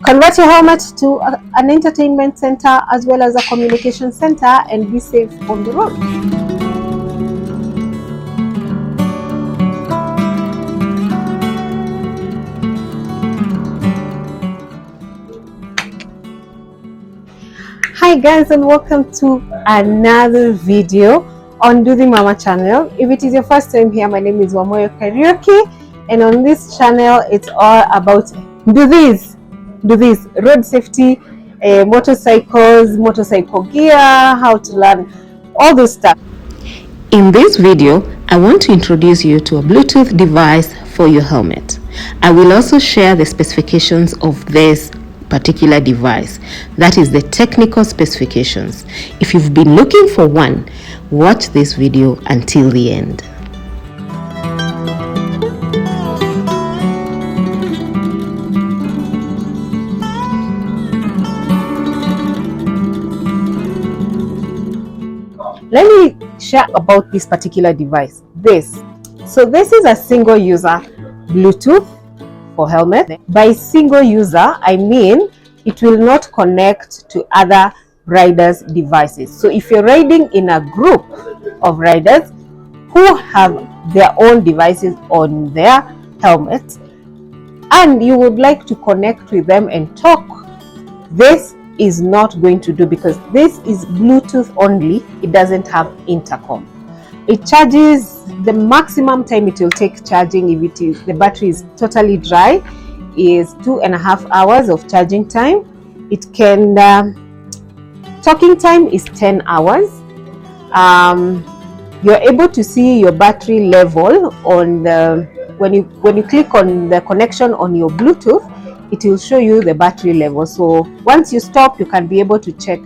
Convert your helmet to an entertainment center as well as a communication center and be safe on the road. Hi guys, and welcome to another video on Do the Mama channel. If it is your first time here, my name is Wamoyo Karaoke, and on this channel it's all about do this, road safety, motorcycles, motorcycle gear, how to learn all those stuff. In this video, I want to introduce you to a Bluetooth device for your helmet. I will also share the specifications of this particular device, that is the technical specifications. If you've been looking for one, watch this video until the end. Let me share about this particular device. So this is a single user Bluetooth for helmet. By single user, I mean it will not connect to other riders' devices. So if you're riding in a group of riders who have their own devices on their helmets and you would like to connect with them and talk, this is not going to do, because this is Bluetooth only. It doesn't have intercom. It charges, the maximum time it will take charging, if it is the battery is totally dry, is 2.5 hours of charging time. It can talking time is 10 hours. You're able to see your battery level on the when you click on the connection on your Bluetooth, it will show you the battery level. So once you stop, you can be able to check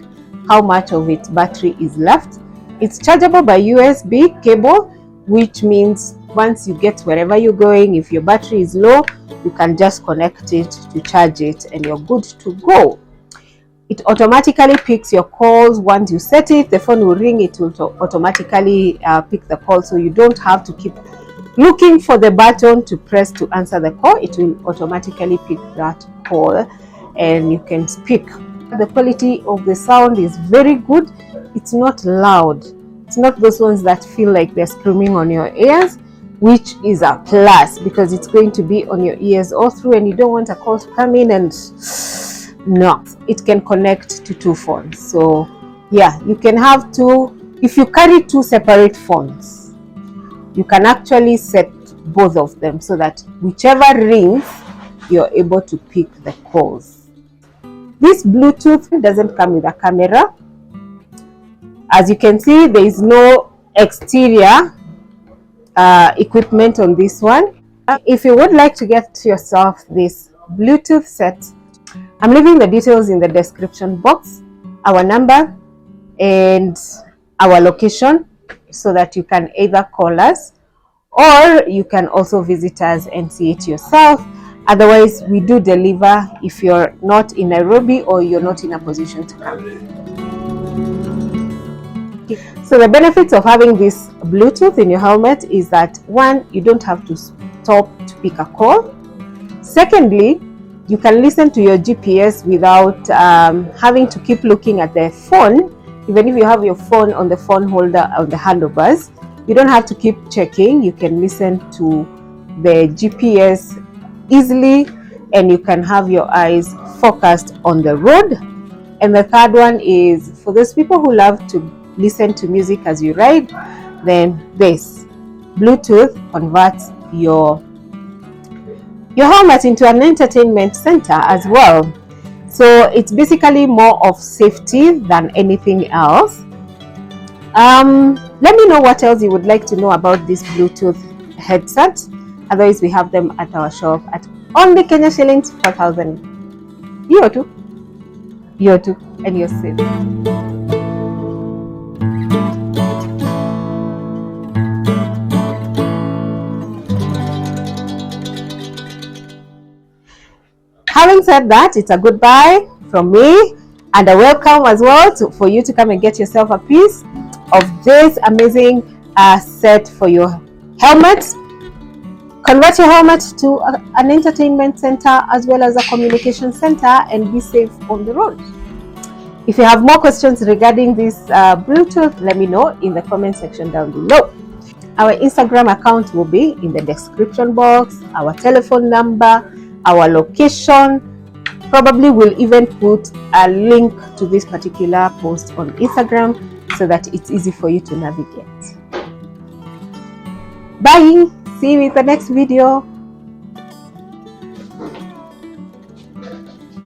how much of its battery is left. It's chargeable by USB cable, which means once you get wherever you're going, if your battery is low, you can just connect it to charge it and you're good to go. It automatically picks your calls. Once you set it, the phone will ring. It will automatically pick the call, so you don't have to keep looking for the button to press to answer the call. It will automatically pick that call and you can speak. The quality of the sound is very good. It's not loud. It's not those ones that feel like they're screaming on your ears, which is a plus because it's going to be on your ears all through and you don't want a call to come in and no. It can connect to two phones. So yeah, you can have two. If you carry two separate phones, you can actually set both of them so that whichever rings, you're able to pick the calls. This Bluetooth doesn't come with a camera. As you can see, there is no exterior equipment on this one. If you would like to get yourself this Bluetooth set, I'm leaving the details in the description box, our number and our location, so that you can either call us or you can also visit us and see it yourself. Otherwise, we do deliver if you're not in Nairobi or you're not in a position to come. So the benefits of having this Bluetooth in your helmet is that, one, you don't have to stop to pick a call. Secondly, you can listen to your GPS without having to keep looking at the phone. Even if you have your phone on the phone holder on the handlebars, you don't have to keep checking. You can listen to the GPS easily and you can have your eyes focused on the road. And the third one is for those people who love to listen to music as you ride, then this Bluetooth converts your helmet into an entertainment center as well. So it's basically more of safety than anything else. Let me know what else you would like to know about this Bluetooth headset. Otherwise, we have them at our shop at only Kenya shillings 4,000. You too, and you're safe. Having said that, it's a goodbye from me and a welcome as well for you to come and get yourself a piece of this amazing set for your helmet. Convert your helmet to an entertainment center as well as a communication center and be safe on the road. If you have more questions regarding this Bluetooth, let me know in the comment section down below. Our Instagram account will be in the description box, our telephone number, our location. Probably we'll even put a link to this particular post on Instagram so that it's easy for you to navigate. Bye! See you in the next video.